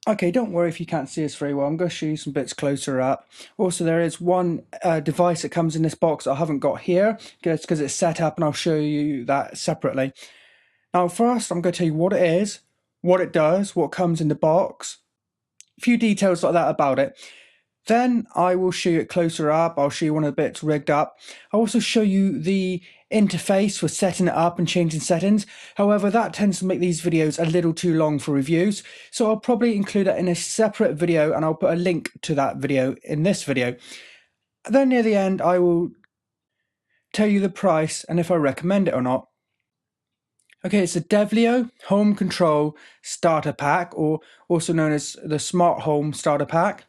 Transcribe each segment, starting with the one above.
Okay, don't worry if you can't see us very well. I'm going to show you some bits closer up. Also, there is one device that comes in this box that I haven't got here, just because it's set up, and I'll show you that separately. Now, first, I'm going to tell you what it is, what it does, what comes in the box, a few details like that about it. Then I will show you it closer up. I'll show you one of the bits rigged up. I'll also show you the interface for setting it up and changing settings. However, that tends to make these videos a little too long for reviews, so I'll probably include it in a separate video, and I'll put a link to that video in this video. Then near the end, I will tell you the price and if I recommend it or not. Okay, it's the devolo Home Control Starter Pack, or also known as the Smart Home Starter Pack.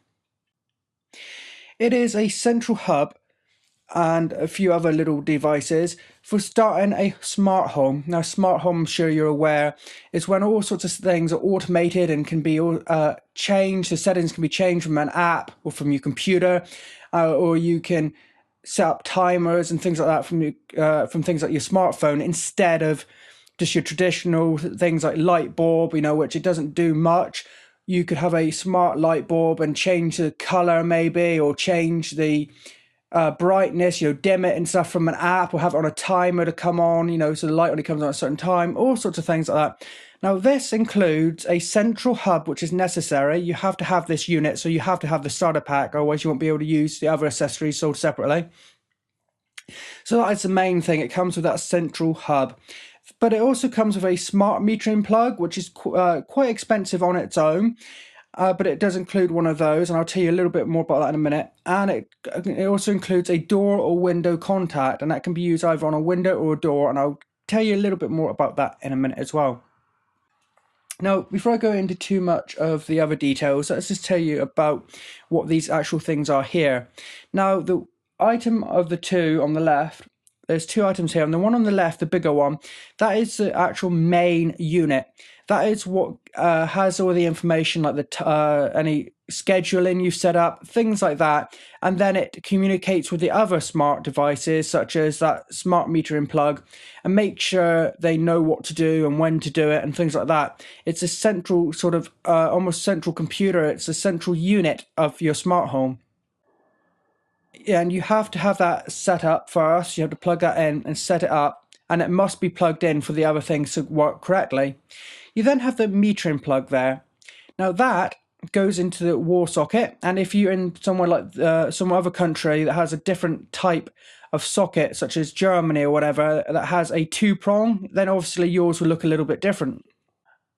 It is a central hub and a few other little devices for starting a smart home. Now, smart home, I'm sure you're aware, is when all sorts of things are automated and can be changed. The settings can be changed from an app or from your computer, or you can set up timers and things like that from things like your smartphone instead of just your traditional things like light bulb, which it doesn't do much. You could have a smart light bulb and change the color maybe, or change the brightness, dim it and stuff from an app, or have it on a timer to come on, so the light only comes on at a certain time, all sorts of things like that. Now, this includes a central hub, which is necessary. You have to have this unit, so you have to have the starter pack, otherwise you won't be able to use the other accessories sold separately. So that is the main thing. It comes with that central hub. But it also comes with a smart metering plug, which is quite expensive on its own. But it does include one of those, and I'll tell you a little bit more about that in a minute. And it also includes a door or window contact, and that can be used either on a window or a door, and I'll tell you a little bit more about that in a minute as well. Now, before I go into too much of the other details, let's just tell you about what these actual things are here. Now, the item of the two on the left, there's two items here, and the one on the left, the bigger one, that is the actual main unit. That is what has all the information, like any scheduling you've set up, things like that, and then it communicates with the other smart devices, such as that smart metering plug, and make sure they know what to do and when to do it and things like that. It's a central sort of almost central computer. It's a central unit of your smart home. Yeah, and you have to have that set up first. You have to plug that in and set it up, and it must be plugged in for the other things to work correctly. You then have the metering plug there. Now that goes into the wall socket, and if you're in somewhere like some other country that has a different type of socket, such as Germany or whatever, that has a two-prong, then obviously yours will look a little bit different.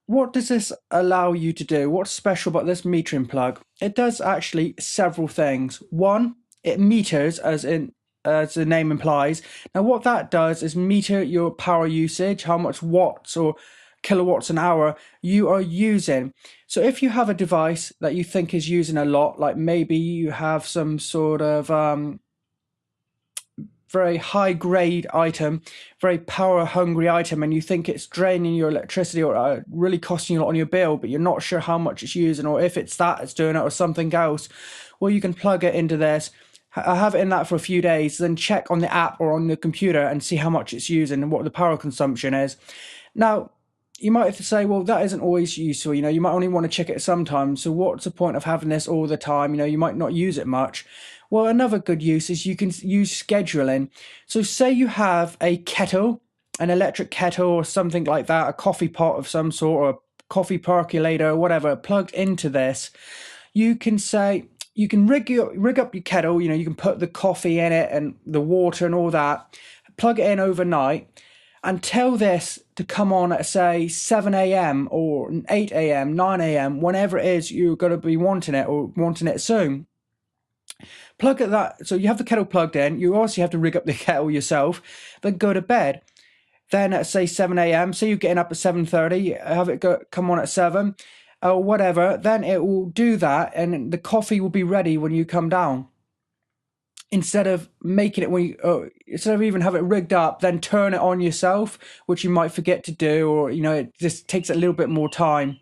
What does this allow you to do? What's special about this metering plug? It does actually several things. One, it meters, as the name implies. Now, what that does is meter your power usage, how much watts or kilowatts an hour you are using. So if you have a device that you think is using a lot, like maybe you have some sort of very high grade item, very power hungry item, and you think it's draining your electricity or really costing you a lot on your bill, but you're not sure how much it's using, or if it's that it's doing it or something else, well, you can plug it into this, have it in that for a few days, then check on the app or on the computer and see how much it's using and what the power consumption is. Now, you might have to say, well, that isn't always useful. You might only want to check it sometimes. So what's the point of having this all the time? You might not use it much. Well, another good use is you can use scheduling. So say you have a kettle, an electric kettle or something like that, a coffee pot of some sort, or a coffee percolator or whatever, plugged into this. You can rig up your kettle. You can put the coffee in it and the water and all that, plug it in overnight, and tell this to come on at, say, 7 a.m. or 8 a.m., 9 a.m., whenever it is you're going to be wanting it or wanting it soon. Plug at that. So you have the kettle plugged in. You also have to rig up the kettle yourself, then go to bed. Then at, say, 7 a.m., say you're getting up at 7:30, have it come on at 7 or whatever, then it will do that, and the coffee will be ready when you come down. Instead of making it instead of even have it rigged up, then turn it on yourself, which you might forget to do, or it just takes a little bit more time.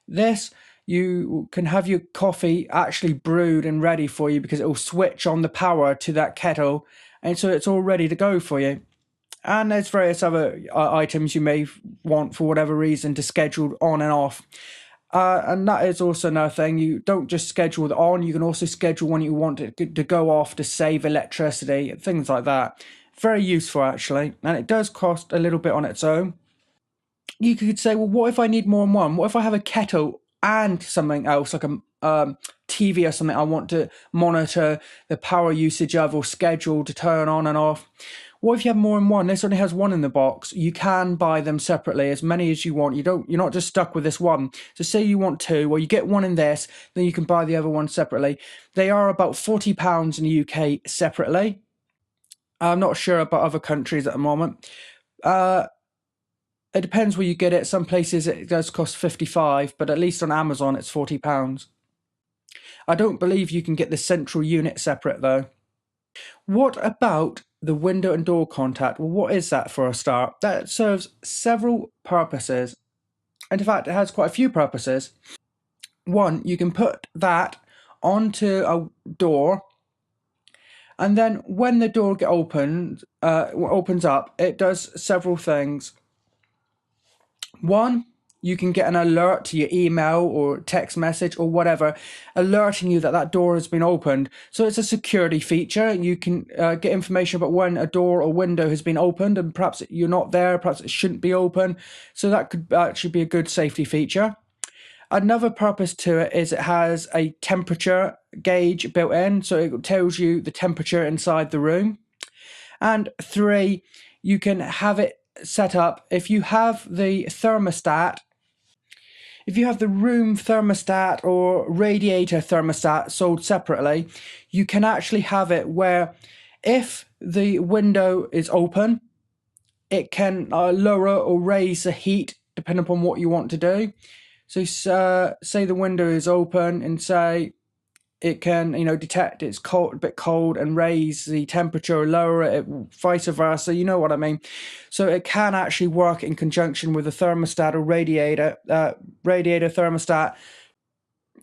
This, you can have your coffee actually brewed and ready for you, because it will switch on the power to that kettle, and so it's all ready to go for you. And there's various other items you may want for whatever reason to schedule on and off. And that is also another thing. You don't just schedule it on, you can also schedule when you want it to go off to save electricity, things like that. Very useful, actually. And it does cost a little bit on its own. You could say, well, what if I need more than one? What if I have a kettle and something else, like a TV or something I want to monitor the power usage of or schedule to turn on and off? What if you have more than one? This only has one in the box. You can buy them separately, as many as you want. You're not just stuck with this one. So say you want two, well, you get one in this, then you can buy the other one separately. They are about £40 in the UK separately. I'm not sure about other countries at the moment. It depends where you get it. Some places it does cost 55, but at least on Amazon it's £40. I don't believe you can get the central unit separate though. What about the window and door contact? Well, what is that for a start? That serves several purposes. And in fact, it has quite a few purposes. One, you can put that onto a door, and then when the door opens up, it does several things. One, you can get an alert to your email or text message or whatever, alerting you that that door has been opened. So it's a security feature. You can get information about when a door or window has been opened, and perhaps you're not there, perhaps it shouldn't be open. So that could actually be a good safety feature. Another purpose to it is it has a temperature gauge built in, so it tells you the temperature inside the room. And three, you can have it set up if you have the thermostat. If you have the room thermostat or radiator thermostat sold separately, you can actually have it where if the window is open, it can lower or raise the heat depending upon what you want to do. So say the window is open and say it can, detect it's cold, a bit cold, and raise the temperature or lower it, vice versa. You know what I mean? So it can actually work in conjunction with a thermostat or radiator thermostat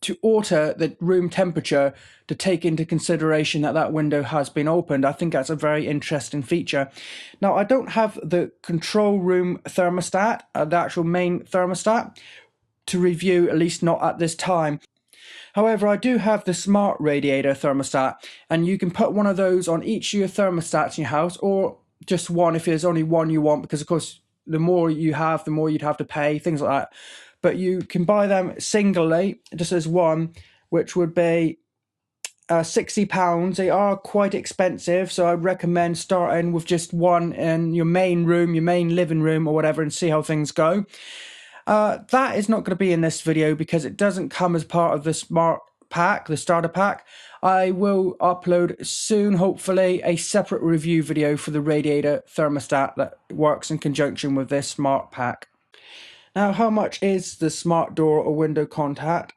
to alter the room temperature to take into consideration that that window has been opened. I think that's a very interesting feature. Now, I don't have the control room thermostat, the actual main thermostat, to review, at least not at this time. However, I do have the smart radiator thermostat, and you can put one of those on each of your thermostats in your house, or just one if there's only one you want, because of course the more you have, the more you'd have to pay, things like that. But you can buy them singly, just as one, which would be £60. They are quite expensive, so I'd recommend starting with just one in your main room, your main living room or whatever, and see how things go. That is not going to be in this video because it doesn't come as part of the smart pack, the starter pack. I will upload soon, hopefully, a separate review video for the radiator thermostat that works in conjunction with this smart pack. Now, how much is the smart door or window contact?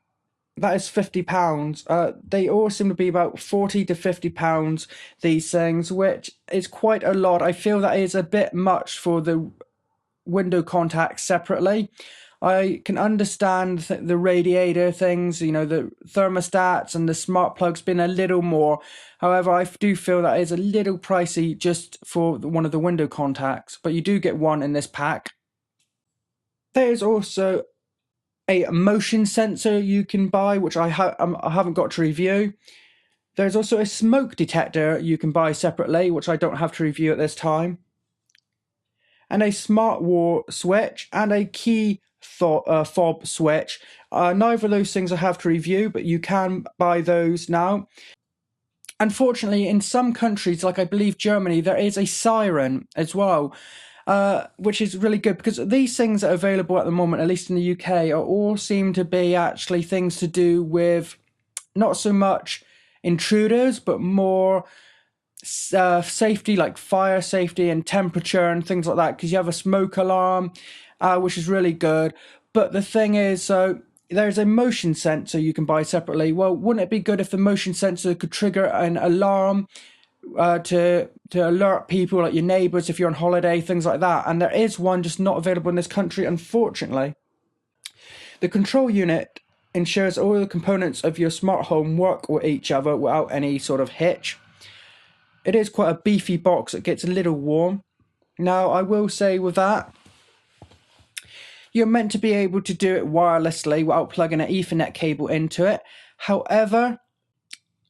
That is £50. They all seem to be about £40 to £50, these things, which is quite a lot. I feel that is a bit much for the window contacts separately. I can understand the radiator things, the thermostats and the smart plugs being a little more. However, I do feel that is a little pricey just for one of the window contacts, but you do get one in this pack. There is also a motion sensor you can buy, which I haven't got to review. There's also a smoke detector you can buy separately, which I don't have to review at this time. And a smart wall switch and a key fob switch. Neither of those things I have to review, but you can buy those now. Unfortunately, in some countries, like I believe Germany, there is a siren as well, which is really good because these things that are available at the moment, at least in the UK, all seem to be actually things to do with not so much intruders, but more safety, like fire safety and temperature and things like that, because you have a smoke alarm, which is really good. But the thing is, so there's a motion sensor you can buy separately. Well, wouldn't it be good if the motion sensor could trigger an alarm to alert people, like your neighbors if you're on holiday, things like that? And there is one, just not available in this country, unfortunately. The control unit ensures all the components of your smart home work with each other without any sort of hitch. It is quite a beefy box. It gets a little warm. Now, I will say with that, You're meant to be able to do it wirelessly without plugging an Ethernet cable into it. However,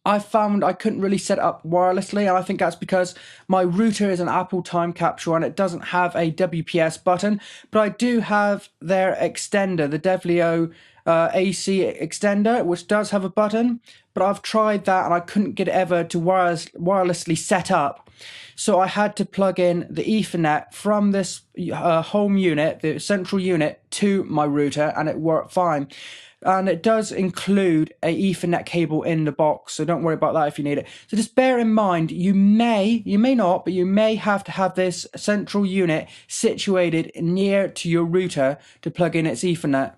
I found I couldn't really set it up wirelessly, and I think that's because my router is an Apple time capsule and it doesn't have a WPS button, but I do have their extender, the devolo AC extender, which does have a button, but I've tried that and I couldn't get it ever to wirelessly set up. So I had to plug in the Ethernet from this home unit, the central unit, to my router, and it worked fine. And it does include a Ethernet cable in the box, so don't worry about that if you need it. So just bear in mind, you may not, but you may have to have this central unit situated near to your router to plug in its Ethernet.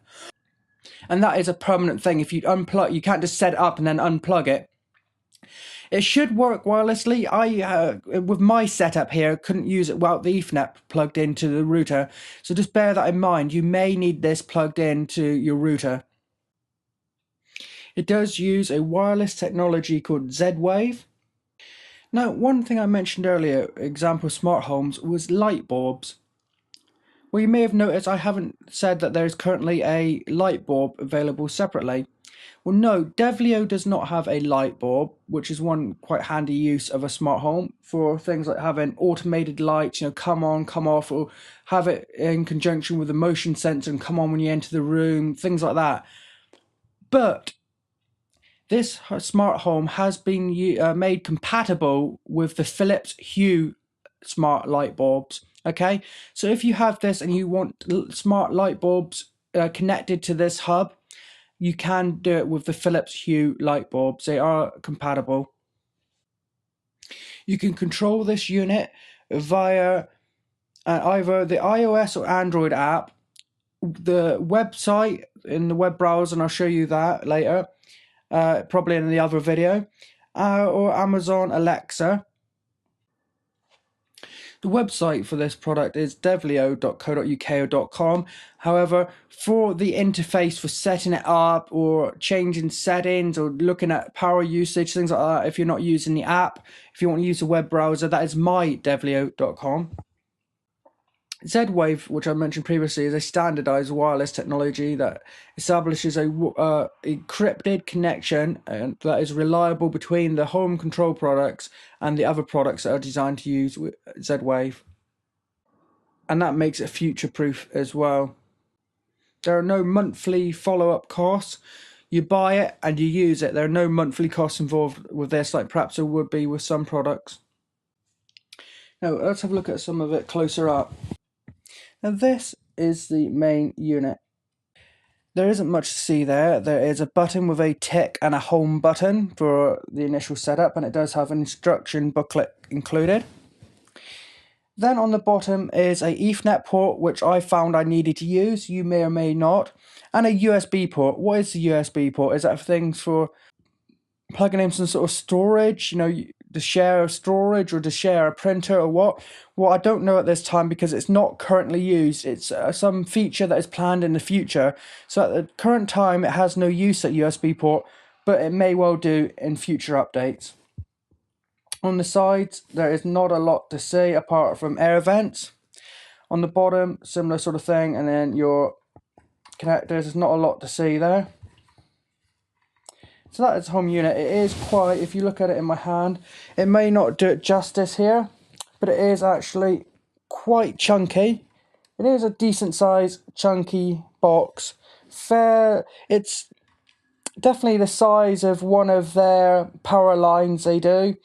And that is a permanent thing. If you unplug, you can't just set it up and then unplug it. It should work wirelessly. I, with my setup here, couldn't use it without the Ethernet plugged into the router. So just bear that in mind. You may need this plugged into your router. It does use a wireless technology called Z-Wave. Now, one thing I mentioned earlier, example smart homes, was light bulbs. Well, you may have noticed I haven't said that there's currently a light bulb available separately. Well, no, devolo does not have a light bulb, which is one quite handy use of a smart home for things like having automated lights, come on, come off, or have it in conjunction with a motion sensor and come on when you enter the room, things like that. But this smart home has been made compatible with the Philips Hue smart light bulbs. Okay, so if you have this and you want smart light bulbs connected to this hub, you can do it with the Philips Hue light bulbs. They are compatible. You can control this unit via either the iOS or Android app, the website in the web browser, and I'll show you that later, probably in the other video, or Amazon Alexa. The website for this product is devolo.co.uk or .com. However, for the interface for setting it up or changing settings or looking at power usage, things like that, if you're not using the app, if you want to use a web browser, that is mydevolo.com. Z-Wave, which I mentioned previously, is a standardized wireless technology that establishes a encrypted connection that is reliable between the home control products and the other products that are designed to use Z-Wave. And that makes it future-proof as well. There are no monthly follow-up costs. You buy it and you use it. There are no monthly costs involved with this, like perhaps there would be with some products. Now, let's have a look at some of it closer up. Now this is the main unit. There isn't much to see there. There is a button with a tick and a home button for the initial setup, and it does have an instruction booklet included. Then on the bottom is a Ethernet port, which I found I needed to use. You may or may not. And a USB port. What is the USB port? Is that for things for plugging in some sort of storage, to share a storage or to share a printer or what? Well, I don't know at this time because it's not currently used. It's some feature that is planned in the future. So at the current time, it has no use at USB port, but it may well do in future updates. On the sides, there is not a lot to see apart from air vents. On the bottom, similar sort of thing, and then your connectors, there's not a lot to see there. So that is home unit. It is quite, if you look at it in my hand, it may not do it justice here, but it is actually quite chunky. It is a decent size, chunky box. It's definitely the size of one of their power lines they do.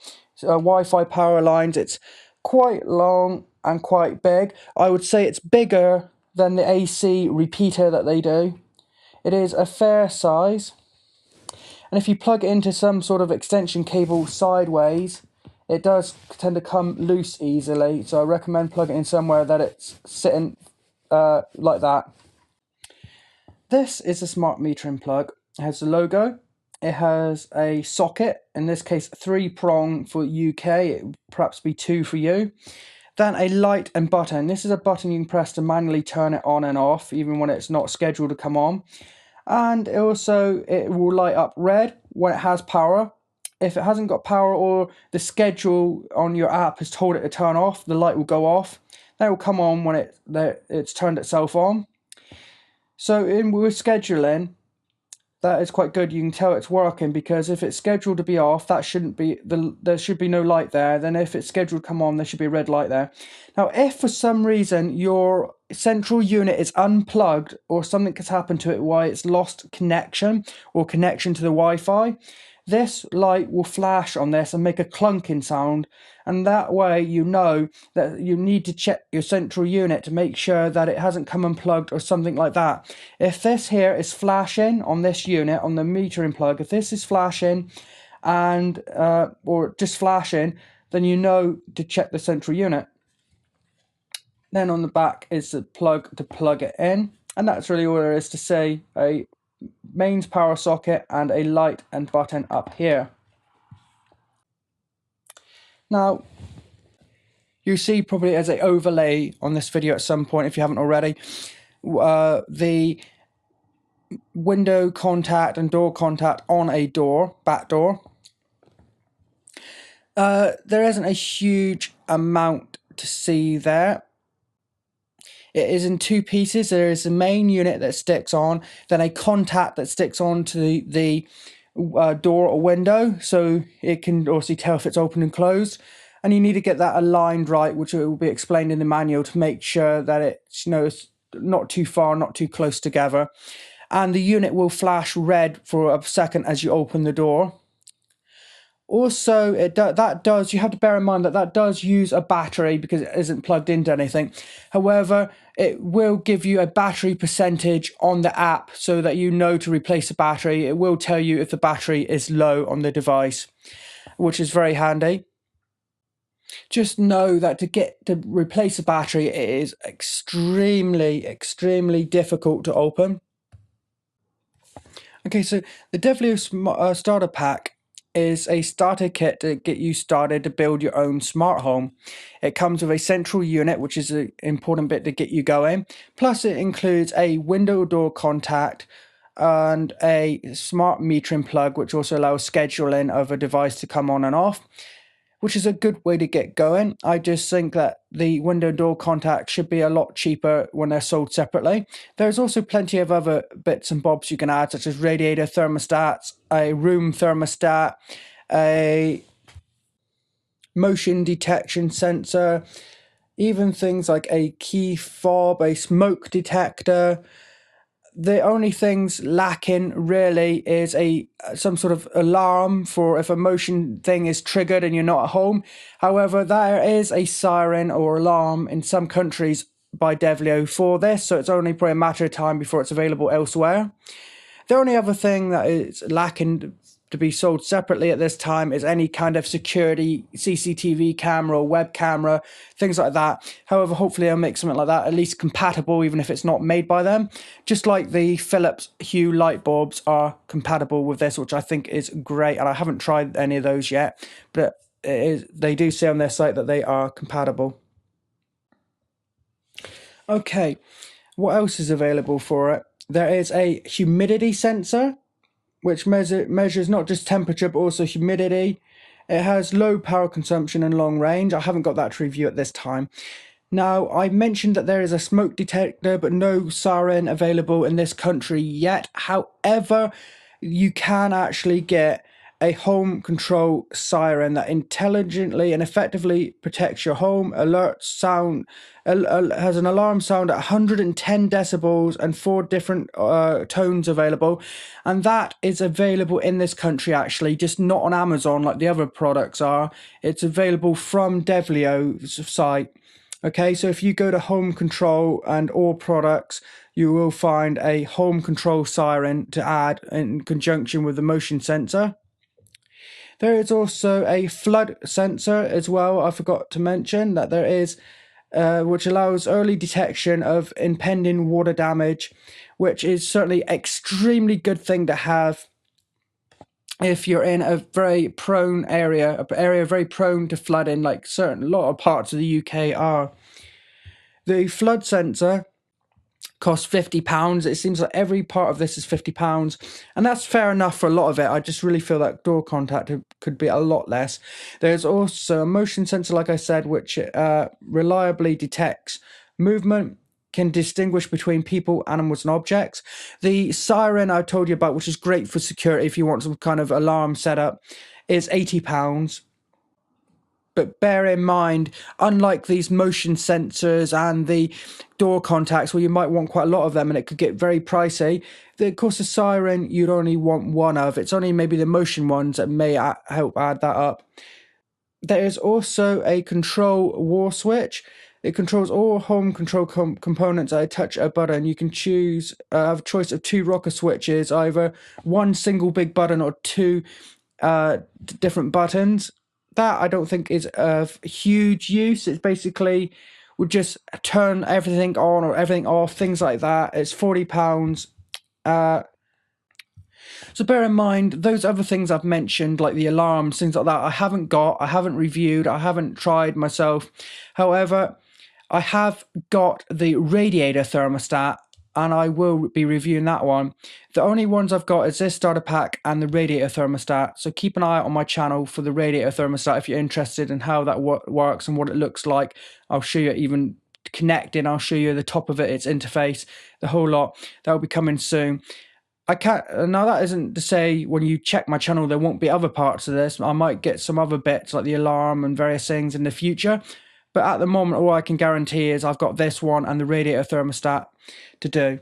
Wi-Fi power lines. It's quite long and quite big. I would say it's bigger than the AC repeater that they do. It is a fair size. And if you plug it into some sort of extension cable sideways, it does tend to come loose easily. So I recommend plugging it in somewhere that it's sitting like that. This is a smart metering plug. It has a logo. It has a socket, in this case 3-prong for UK, it would perhaps be 2 for you. Then a light and button. This is a button you can press to manually turn it on and off, even when it's not scheduled to come on. And also it will light up red when it has power. If it hasn't got power or the schedule on your app has told it to turn off, the light will go off. Then it will come on when it's turned itself on. So with scheduling, that is quite good. You can tell it's working because if it's scheduled to be off, that shouldn't be there should be no light there. Then if it's scheduled to come on, there should be a red light there. Now, if for some reason your central unit is unplugged or something has happened to it why it's lost connection or connection to the Wi-Fi, this light will flash on this and make a clunking sound, and that way you know that you need to check your central unit to make sure that it hasn't come unplugged or something like that. If this here is flashing on this unit, on the metering plug, if this is flashing and or just flashing, then you know to check the central unit. Then on the back is the plug to plug it in, and that's really all there is to say. A mains power socket and a light and button up here. Now, you see probably as an overlay on this video at some point, if you haven't already, the window contact and door contact on a door, back door. There isn't a huge amount to see there. It is in two pieces. There is a main unit that sticks on, then a contact that sticks onto the door or window, so it can obviously tell if it's open and closed. And you need to get that aligned right, which will be explained in the manual, to make sure that it's, it's not too far, not too close together. And the unit will flash red for a second as you open the door. Also, you have to bear in mind that does use a battery because it isn't plugged into anything. However, it will give you a battery percentage on the app so that you know to replace the battery. It will tell you if the battery is low on the device, which is very handy. Just know that to replace a battery, it is extremely difficult to open. Okay, so the devolo starter pack is a starter kit to get you started to build your own smart home. It comes with a central unit, which is an important bit to get you going. Plus, it includes a window door contact and a smart metering plug, which also allows scheduling of a device to come on and off, which is a good way to get going. I just think that the window door contact should be a lot cheaper when they're sold separately. There's also plenty of other bits and bobs you can add, such as radiator thermostats, a room thermostat, a motion detection sensor, even things like a key fob, a smoke detector. The only things lacking really is some sort of alarm for if a motion thing is triggered and you're not at home. However, there is a siren or alarm in some countries by devolo for this, so it's only probably a matter of time before it's available elsewhere. The only other thing that is lacking to be sold separately at this time is any kind of security CCTV camera or web camera, things like that. However, hopefully I'll make something like that at least compatible, even if it's not made by them. Just like the Philips Hue light bulbs are compatible with this, which I think is great. And I haven't tried any of those yet, but they do say on their site that they are compatible. Okay, what else is available for it? There is a humidity sensor, which measures not just temperature but also humidity. It has low power consumption and long range. I haven't got that to review at this time. Now, I mentioned that there is a smoke detector but no siren available in this country yet. However, you can actually get a home control siren that intelligently and effectively protects your home, has an alarm sound at 110 decibels and 4 different tones available. And that is available in this country actually, just not on Amazon like the other products are. It's available from devolo's site. Okay, so if you go to home control and all products, you will find a home control siren to add in conjunction with the motion sensor. There is also a flood sensor as well. I forgot to mention that there is, which allows early detection of impending water damage, which is certainly an extremely good thing to have if you're in a very prone area, an area very prone to flooding, like a lot of parts of the UK are. The flood sensor costs £50. It seems like every part of this is £50, and that's fair enough for a lot of it. I just really feel that door contact could be a lot less. There's also a motion sensor, like I said, which reliably detects movement, can distinguish between people, animals, and objects. The siren I told you about, which is great for security if you want some kind of alarm setup, is £80. But bear in mind, unlike these motion sensors and the door contacts, where you might want quite a lot of them and it could get very pricey, of course, the siren you'd only want one of. It's only maybe the motion ones that may help add that up. There is also a control wall switch. It controls all home control components at a touch a button. You can choose, have a choice of two rocker switches, either one single big button or two different buttons. That I don't think is of huge use. It's basically would just turn everything on or everything off, things like that. It's £40. So bear in mind, those other things I've mentioned, like the alarms, things like that, I haven't reviewed, I haven't tried myself. However, I have got the radiator thermostat, and I will be reviewing that one. The only ones I've got is this starter pack and the radiator thermostat. So keep an eye out on my channel for the radiator thermostat if you're interested in how that works and what it looks like. I'll show you even connecting, I'll show you the top of it, its interface, the whole lot. That will be coming soon. I can't, now that isn't to say when you check my channel there won't be other parts of this. I might get some other bits like the alarm and various things in the future, but at the moment all I can guarantee is I've got this one and the radiator thermostat to do.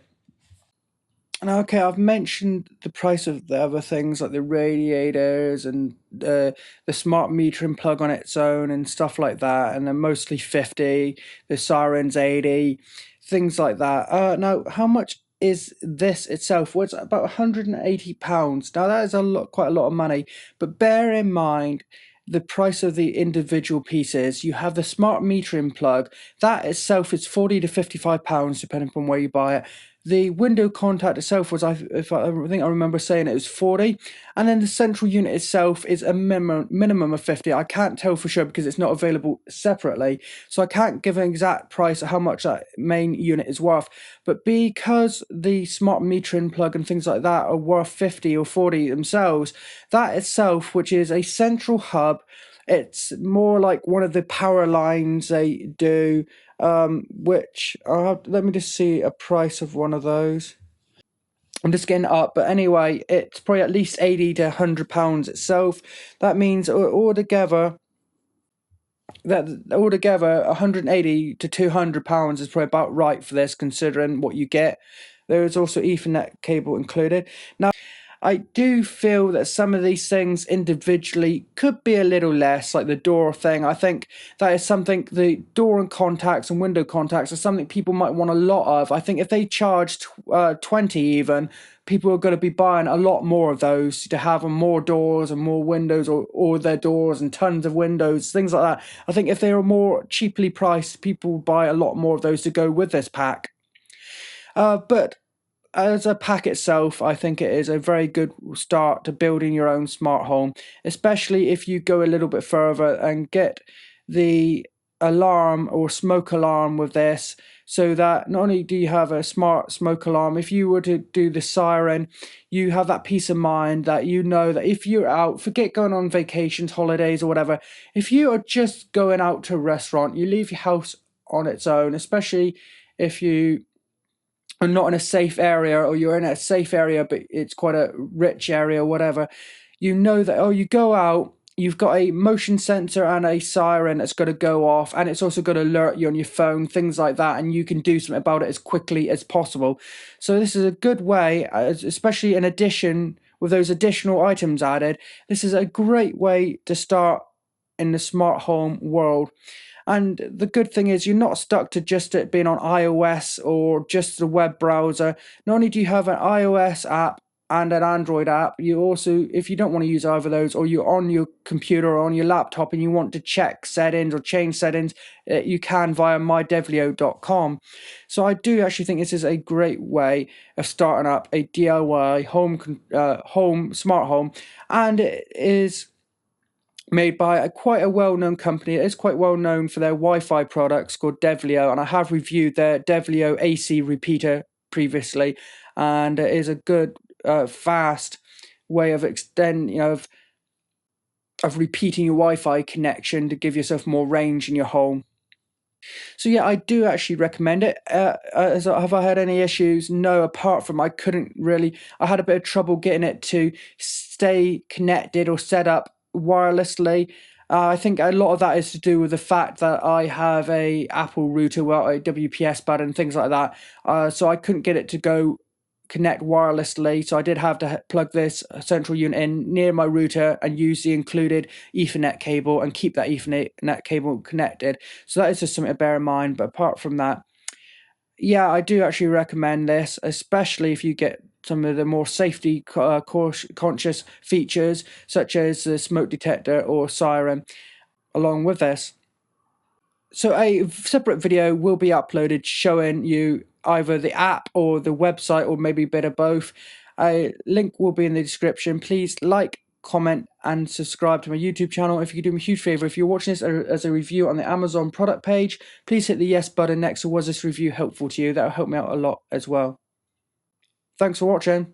Now, okay, I've mentioned the price of the other things like the radiators and the smart metering plug on its own and stuff like that, and they're mostly 50, the siren's 80, things like that. Now, how much is this itself? Well, it's about £180. Now, that is quite a lot of money, but bear in mind the price of the individual pieces. You have the smart metering plug. That itself is £40 to £55, depending on where you buy it. The window contact itself was, I think I remember saying it was 40, and then the central unit itself is a minimum of 50. I can't tell for sure because it's not available separately, so I can't give an exact price of how much that main unit is worth. But because the smart metering plug and things like that are worth 50 or 40 themselves, that itself, which is a central hub, it's more like one of the power lines they do, which let me just see a price of one of those. I'm just getting it up, but anyway, it's probably at least £80 to £100 itself. That means altogether, £180 to £200 is probably about right for this, considering what you get. There is also Ethernet cable included. Now, I do feel that some of these things individually could be a little less, like the door thing. I think that is something, the door and contacts and window contacts are something people might want a lot of. I think if they charged 20 even, people are going to be buying a lot more of those to have more doors and more windows, or their doors and tons of windows, things like that. I think if they were more cheaply priced, people buy a lot more of those to go with this pack. But as a pack itself, I think it is a very good start to building your own smart home, especially if you go a little bit further and get the alarm or smoke alarm with this, so that not only do you have a smart smoke alarm, if you were to do the siren, you have that peace of mind that you know that if you're out, forget going on vacations, holidays or whatever, if you are just going out to a restaurant, you leave your house on its own, especially if you are not in a safe area, or you're in a safe area but it's quite a rich area or whatever, you know that, oh, you go out, you've got a motion sensor and a siren that's going to go off, and it's also going to alert you on your phone, things like that, and you can do something about it as quickly as possible. So this is a good way, especially in addition with those additional items added, this is a great way to start in the smart home world. And the good thing is you're not stuck to just it being on iOS or just the web browser. Not only do you have an iOS app and an Android app, you also, if you don't want to use either of those, or you're on your computer or on your laptop and you want to check settings or change settings, you can via mydevolo.com. So I do actually think this is a great way of starting up a DIY home smart home, and it is made by quite a well-known company. It is quite well known for their Wi-Fi products called devolo, and I have reviewed their devolo AC repeater previously, and it is a good, fast way of of repeating your Wi-Fi connection to give yourself more range in your home. So yeah, I do actually recommend it. Have I had any issues? No, apart from I couldn't really. I had a bit of trouble getting it to stay connected or set up wirelessly. I think a lot of that is to do with the fact that I have a Apple router, well, a WPS button, things like that. So I couldn't get it to go connect wirelessly. So I did have to plug this central unit in near my router and use the included Ethernet cable and keep that Ethernet cable connected. So that is just something to bear in mind. But apart from that, yeah, I do actually recommend this, especially if you get some of the more safety conscious features, such as the smoke detector or siren, along with this. So a separate video will be uploaded showing you either the app or the website, or maybe a bit of both. A link will be in the description. Please like, comment, and subscribe to my YouTube channel. If you could do me a huge favor, if you're watching this as a review on the Amazon product page, please hit the yes button next to was this review helpful to you. That will help me out a lot as well. Thanks for watching.